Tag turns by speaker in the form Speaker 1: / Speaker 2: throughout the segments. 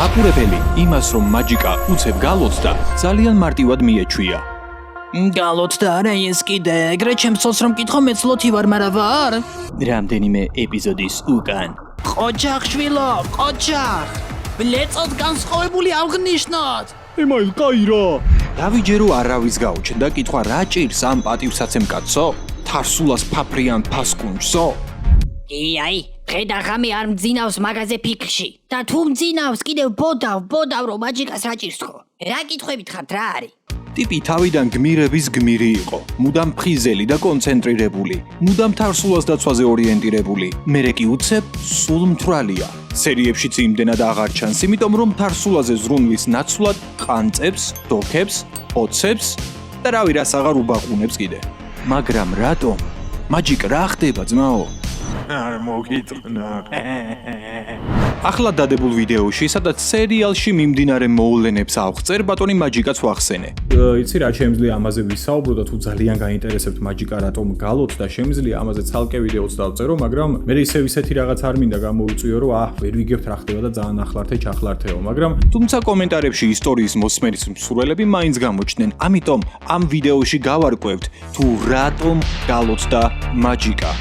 Speaker 1: მაყურებელი იმას, რომ მაჯიკა უცებ გალოცდა, ძალიან მარტივად მიეჩვია.
Speaker 2: გალოცდა არა ეს კიდე, ეგრე ჩემსოს რომ კითხო მეცლოთი ვარ, მარა ვარ?
Speaker 1: რამდენიმე ეპიზოდის უკან.
Speaker 2: ყოჩახ შვილო, ყოჩახ. ბლეწოდ განსხვავებული აღნიშნოთ.
Speaker 3: ემაილ კაირა.
Speaker 1: დავიჯერო არავის გაუჩნდა კითხვა რა ჭირს ამ პატივსაცემ კაცო? თარსულას ფაფრიან ფასკუნჯსო?
Speaker 4: აი, ხედა ღამე არ მძინავს მაღაზე ფიქრში. და თუ მძინავს, კიდევ ბოდავ რომ მაჯიკას რა ჭირს ხო? რა კითხვებით ხართ, რა არის?
Speaker 1: ტიპი თავიდან გმირების გმირი იყო, მუდამ ფხიზელი და კონცენტრირებული, მუდამ თარსულას დაცვაზე ორიენტირებული. მერე კი უცებ სულ მთვრალია. სერიებშიც იმდენად აღარ ჩანს, იმიტომ რომ თარსულაზე ზრუნვის ნაცვლად ყანწებს, დოქებს, ოცებს და რავი რას აღარ უბაყუნებს კიდე. მაგრამ რატომ? მაჯიკ რა ხდება ძმაო?
Speaker 3: არ მოგიტყნა.
Speaker 1: ახლა დადებულ ვიდეოში, სადაც სერიალში მიმდინარე მოვლენებს ავხსნერ, ბატონი მაჯიკაც ვახსენე.
Speaker 3: იცი რა შემიძლია ამაზე ვისაუბრო და თუ ძალიან გაინტერესებთ მაჯიკა რატომ გალოცდა, შემიძლია ამაზე ცალკე ვიდეოც დავწერო, მაგრამ მე ისევ ისეთი რაღაც არ მინდა გამოვიწვიო, რომ ვერ ვიგებთ რა ხდება და ძალიან ახლართე ჩახლართეო, მაგრამ
Speaker 1: თუმცა კომენტარებში ისტორიის მოსმერის მსურველები მაინც გამოჩნდნენ, ამიტომ ამ ვიდეოში გავარკვევთ თუ რატომ გალოცდა მაჯიკა.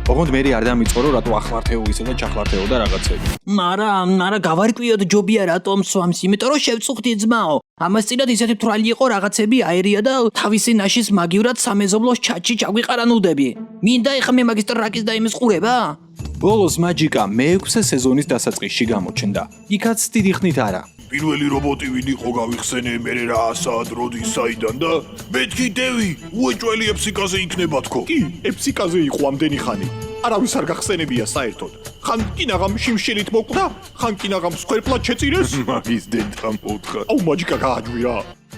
Speaker 1: ოღონდ მე არ დამიწყორო რატო ახლართეო ისე და ჩახლართეო და რაღაცები.
Speaker 2: მარა გავარკვიოთ ჯობია რატომ სვამს, იმიტომ რომ შევწუხდი ძმაო. ამას წინათ ისეთი თვრალი იყო რაღაცები აერია და თავისი ნაშის მაგივრად სამეზობლოს ჩატში ჩაგვიყარა ნუდები. მინდა ეხა მე მაგისტრ რაკის და იმის ყურება?
Speaker 1: ბოლოს მაჯიკა მე-6 სეზონის დასაწყისში გამოჩნდა. იქაც დიდი ხნით არა.
Speaker 3: პირველი რობოტი ვინ იყო გავიხსენე, მე რა ასად როდის საიდან და მეთქი დევი, უეჭველი ეფსიკაზე იქნება თქო. კი, ეფსიკაზე იყო ამდენი ხანი. არავის არ გახსენებია საერთოდ. ხან კინაღამ შიმშილით მოკვდა, ხან კინაღამ სქვერპლად შეწირეს. მაგის დედამ მოთხა. აუ მაჯიკა გააჯვირა.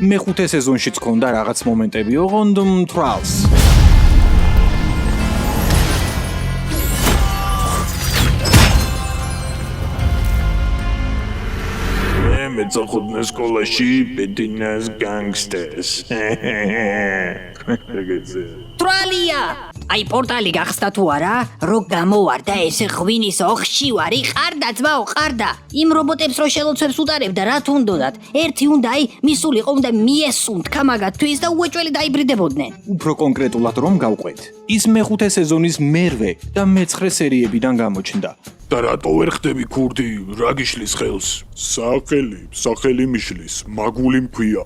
Speaker 1: მე-5 სეზონშიც ჰქონდა რაღაც მომენტები, ოღონდ მთვრალს.
Speaker 3: მეწოხოდნე სკოლაში ბედინას განგსტერს.
Speaker 4: თვრალია! აი პორტალი გახსდა თუ არა, რო გამოვარ და ესე ღვინის ოხში ვარი, ყარდა ძმაო, ყარდა. იმ რობოტებს რო შელოცვებს უტარებდა, რა თუნდოდათ. ერთი უნდა აი მისულიყო უნდა მიესუნთქა მაგათთვის და უეჭველი დაიბრიდებოდნენ.
Speaker 1: უფრო კონკრეტულად რომ გავყვეთ, ის მე-5 სეზონის მერვე და მე-9 სერიებიდან გამოჩნდა.
Speaker 3: და რატო ვერ ხდები ქურდი, რა გიშლის ხელს? სახელი მიშლის, მაგული მქვია.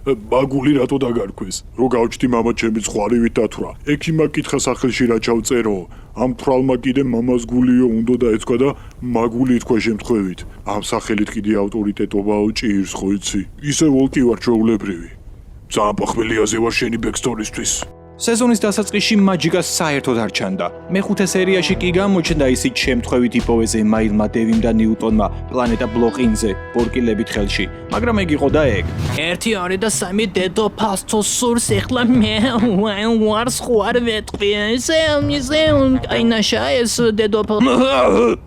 Speaker 3: მაგული რატო დაგარქვეს? რო გავჩდი მამა ჩემი ცხვალივით დათვრა. ექიმა კითხა სახელში რა ჩავწერო. ამ თვრალმა კიდე მამას გულიო უნდა და ეცქვა და მაგული ეთქვა შემთხვევით. ამ სახელით კიდე ავტორიტეტობაო ჭირს ხო იცი? ისე ვოლკი ვარ ჩვეულებრივი. ძალიან პახმელიაზე ვარ შენი ბექსტორისთვის.
Speaker 1: სეზონის დასაწყისში მაჯიკას საერთოდ არ ჩანდა. მე-5 სერიაში კი გამოჩნდა ისიც შემთხვევით იპოვეს ემაილმა დევიმ და ნიუტონმა პლანეტა ბლოყინზე ბორკილებით ხელში, მაგრამ ეგ იყო და ეგ.
Speaker 2: 1, 2 და 3 დედო ფასტო სურს ეხლა მე ვარს ხوار ვეტყვი. ესე კაინაშა ეს დედო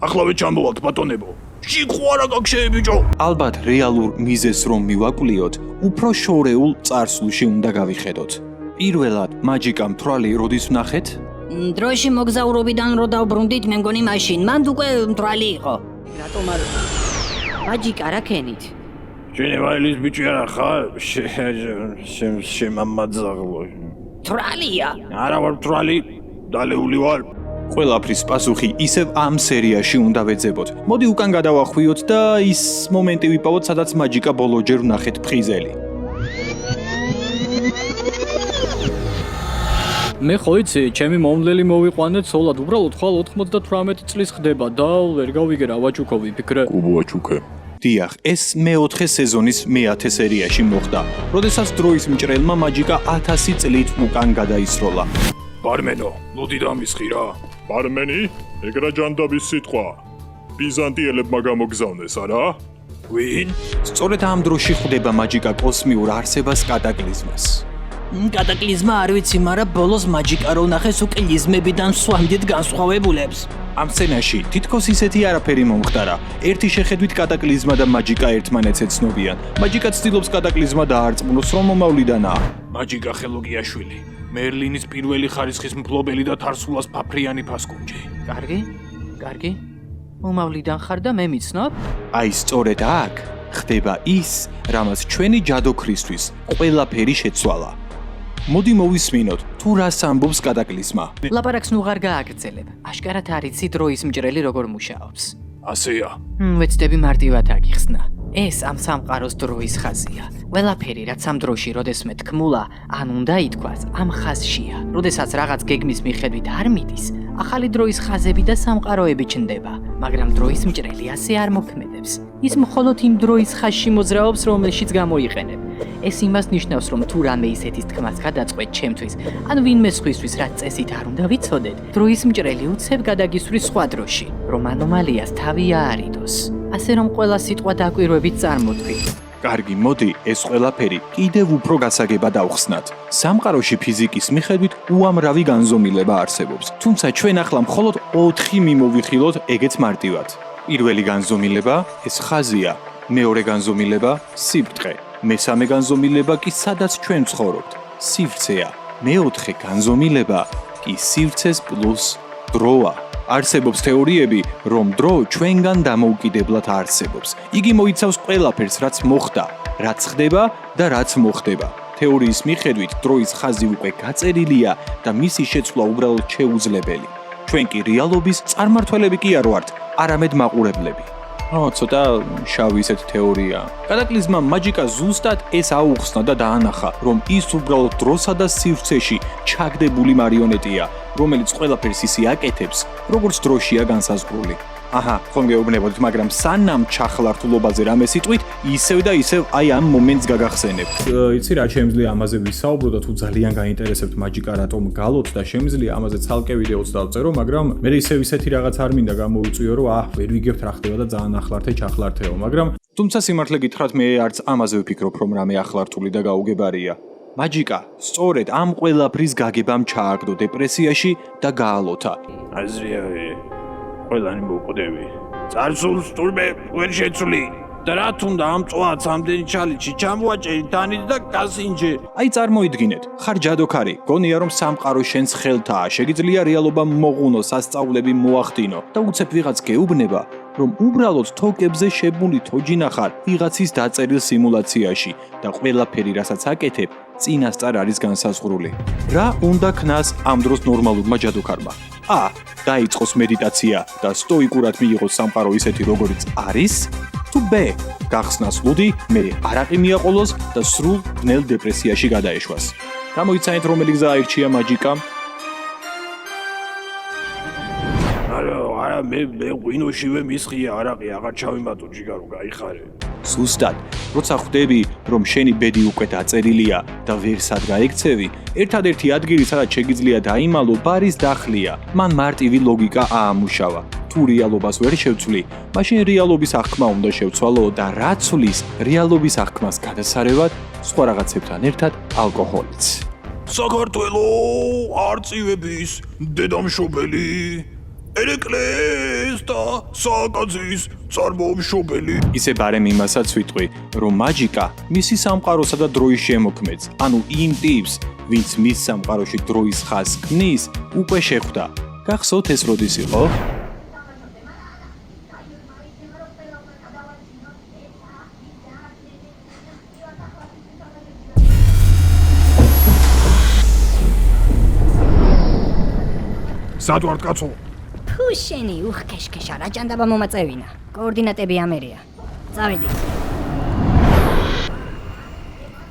Speaker 3: ახლავე ჩამოვალთ ბატონებო. შიხვარა გაგშეე ბიჭო.
Speaker 1: ალბათ რეალურ მიზეზს რომ მივაკვლიოთ, უფრო შორეულ წარსულში უნდა გავიხედოთ. პირველად მაჯიკა მთვრალი როდის ვნახეთ?
Speaker 4: დროში მოგზაურობიდან რო დავბრუნდით, მე მგონი მაშინ, მანდ უკვე მთვრალი იყო. რატომ არ მაჯიკა რა ქენით?
Speaker 3: შენევაილის ბიჭი არა ხარ? შემამაძაღლო.
Speaker 4: თვრალია.
Speaker 3: არა ვარ მთვრალი, დალეული ვარ.
Speaker 1: ყველაფრის პასუხი ისევ ამ სერიაში უნდა ვეძებოთ. მოდი უკან გადავახვიოთ და ის მომენტი ვიპოვოთ, სადაც მაჯიკა ბოლოჯერ ვნახეთ ფხიზელი.
Speaker 5: მე ხო იცი, ჩემი მომვლელი მოვიყვანეთ სოლად, უბრალოდ ხვალ 98 წლის ხდება და ვერ გავიგე რა ვაჩუქო ვიფიქრე.
Speaker 3: კუბოაჩუქე.
Speaker 1: დიახ, ეს მე-4 სეზონის მე-10 სერიაში მოხდა, როდესაც დროის მჭრელმა მაჯიკა 1000 წლით უკან გადაისროლა.
Speaker 3: ბარმენო, მოდი დამისხი რა. ბარმენი? ეგ რა ჯანდაბის სიტყვა. ბიზანტიელებმა გამოგზავნეს, არა? ვინ?
Speaker 1: სწორედ ამ დროში ხვდება მაჯიკა კოსმიურ არსებას კატაკლიზმას.
Speaker 2: კატაკლიზმა არ ვიცი, მარა ბოლოს მაჯიკა რო ნახეს უკლიზმებიდან სვამდით განსხვავებულებს.
Speaker 1: ამ სცენაში თითქოს ისეთი არაფერი მომხდარა. ერთი შეხედვით კატაკლიზმა და მაჯიკა ერთმანეთს ეცნობიან. მაჯიკა ცდილობს კატაკლიზმა დაარწმუნოს, რომ მომავლიდანაა.
Speaker 3: მაჯიკა ხელოგიაშვილი, მერლინის პირველი ხარისხის მფლობელი და თარსულას ფაფრიანი ფასკუნჯი.
Speaker 2: კარგი? მომავლიდან ხარ და მე მიცნობ?
Speaker 1: აი სწორედ აქ ხდება ის, რამაც ჩვენი ჯადოქრისთვის ყველაფერი შეცვალა. მოდი მოვისმინოთ, თუ რას ამბობს კატაკლიზმა.
Speaker 2: ლაპარაკს ნუ ღარ გააგრძელებ. აშკარად არიცი დროის მჭრელი როგორ მუშაობს.
Speaker 3: ასეა.
Speaker 2: ვეცდები მარტივად აგიხსნა. ეს ამ სამყაროს დროის ხაზია. ყველაფერი, რაც ამ დროში როდესმე თქმულა, ან უნდა ითქვას, ამ ხაზშია. როდესაც რაღაც გეგმის მიხედვით არ მიდის, ახალი დროის ხაზები და სამყაროები ჩნდება, მაგრამ დროის მჭრელი ასე არ მოქმედებს. ის მხოლოდ იმ დროის ხაზში მოძრაობს, რომელშიც გამოიყენებ. ეს იმას ნიშნავს, რომ თუ რამე ისეთის თქმას გადაწყვეტ ჩემთვის, ან ვინმე სხვისთვის რაც წესით არ უნდა ვიცოდეთ, დროის მჭრელი უცებ გადაგისვრის სხვა დროში, რომ ანომალიას თავი აარიდოს. ასე რომ ყველა სიტყვა დაკვირვებით წარმოთქვი.
Speaker 1: კარგი, მოდი ეს ყველაფერი კიდევ უფრო გასაგებად ავხსნათ. სამყაროში ფიზიკის მიხედვით უამრავი განზომილება არსებობს, თუმცა ჩვენ ახლა მხოლოდ 4 მიმოვიხილოთ ეგეც მარტივად. პირველი განზომილება ეს ხაზია, მეორე განზომილება სიბრტყე, მესამე განზომილება კი სადაც ჩვენ ცხოვრობთ, სივრცეა, მეოთხე განზომილება კი სივრცეს პლუს დროა. არსებობს თეორიები, რომ დრო ჩვენგან დამოუკიდებლად არსებობს. იგი მოიცავს ყველაფერს, რაც მოხდა, რაც ხდება და რაც მოხდება. თეორიის მიხედვით დროის ხაზი უკვე გაწერილია და მისი შეცვლა უბრალოდ შეუძლებელი. ჩვენ კი რეალობის წარმართველები კი არ ვართ, არამედ მაყურებლები. ცოტა შავი ისეთი თეორია. კატაკლიზმა მაჯიკა ზუსტად ეს აუხსნა და დაანახა, რომ ის უბრალოდ დროსა და სივრცეში ჩაგდებული მარიონეტია, რომელიც ყველაფერს ისე აკეთებს, როგორც დროშია განსაზღვრული. აჰა, ხომ გეუბნებოდით, მაგრამ სანამ ჩახლართულობაზე რამე სიტყვით, ისევ და ისევ აი ამ მომენტს გაგახსენებთ.
Speaker 5: იცი რა შემიძლია ამაზე ვისაუბრო და თუ ძალიან გაინტერესებთ მაჯიკა რატომ გალოთ და შემიძლია ამაზე ცალკე ვიდეოც დავწერო, მაგრამ მე ისევ ისეთი რაღაც არ მინდა გამოვიწვიო, რომ ვერ ვიგებთ რა ხდება და ძალიან ახლართე ჩახლართეო, მაგრამ თუმცა სიმართლე გითხრათ, მე არც ამაზე ვფიქრობ, რომ რამე ახლართული და გაუგებარია. მაჯიკა სწორედ ამ ყველაფრის გაგებამ ჩააგდო დეპრესიაში და გაალოთა.
Speaker 3: აზრია ყველანი მოკვდები. წარსულს თურმე ვერ შეცვლი. და რა თუნდა ამ წვაც ამდენი ჩალიჩი ჩამოაჭერი თანით და გასინჯე.
Speaker 1: აი წარმოიდგინეთ, ხარ ჯადოქარი, გონია რომ სამყარო შენს ხელთაა, შეგიძლია რეალობა მოღუნო, სასწაულები მოახდინო და უცებ ვიღაც გეუბნება, რომ უბრალოდ თოკებზე შებმული თოჯინა ხარ ვიღაცის დაწერილ სიმულაციაში და ყველაფერი, რასაც აკეთებ, წინასწარ არის განსაზღვრული. რა უნდა ქნას ამ დროს ნორმალურმა ჯადოქარმა? დაიწყოს მედიტაცია და სტოიკურად მიიღოს სამყარო ისეთი, როგორიც არის? თუ ბ გახსნას ლუდი, მე არაყი მიაყოლოს და სრულ ბნელ დეპრესიაში გადაეშვას. გამოიცანეთ რომელი გზა აირჩია მაჯიკამ?
Speaker 3: არა, მე ღვინოშივე მისხია არაყი აღარ ჩავიმატო ჯიგარო, გაიხარე.
Speaker 1: ზუსტად, როცა ხვდები, რომ შენი ბედი უკვე დაწერილია და ვერ სად გაიქცევი, ერთადერთი ადგილი, სადაც შეგიძლია დაიმალო, ბარის დახლია. მან მარტივი ლოგიკა აამუშავა. თუ რეალობას ვერ შევცვლი, მაშინ რეალობის აღქმა უნდა შევცვალო და რა ცვლის რეალობის აღქმას გადასარევად სხვა რაღაცებთან ერთად ალკოჰოლიც.
Speaker 3: საქართველო არწივების დედამშობელი ელეკლეს და სააკაძის წარმომშობელი.
Speaker 1: ისე ბარემ იმასაც ვიტყვი, რომ მაჯიკა მისი სამყაროსა და დროის შემოქმედს, ანუ იმ ტიპს, ვინც მის სამყაროში დროის ხაზს ქმნის, უკვე შეხვდა. გახსოვთ ეს როდის იყო?
Speaker 3: სად ვარ კაცო?
Speaker 4: თუ შენი უხკეშკეშა რა ჭანდაბა მომაწევინა. კოორდინატები ამერია. წავედი.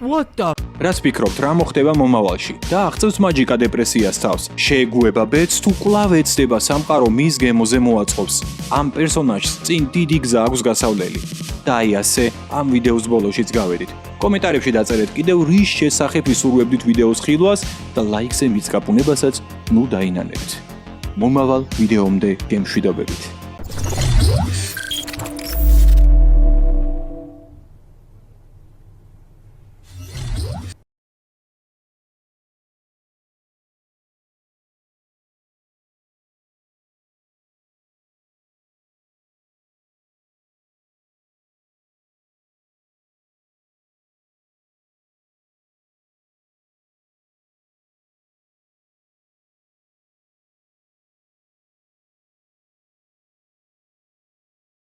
Speaker 2: What the?
Speaker 1: რას ფიქრობთ, რა მოხდება მომავალში? და აღწევს მაჯიკა დეპრესიას თავს. შეეგუება ბედს თუ კვლავ ეცდება სამყარო მის გემოზე მოაწყობს. ამ პერსონაჟს წინ დიდი გზა აქვს გასავლელი. და აი ასე ამ ვიდეოს ბოლოშიც გავედით. კომენტარებში დაწერეთ კიდევ რის შესახებ ვისურვებდით ვიდეოს ხილვას და ლაიქზე მიწკაპუნებასაც ნუ დაინანებთ. მომავალ ვიდეომდე გემშვიდობებით.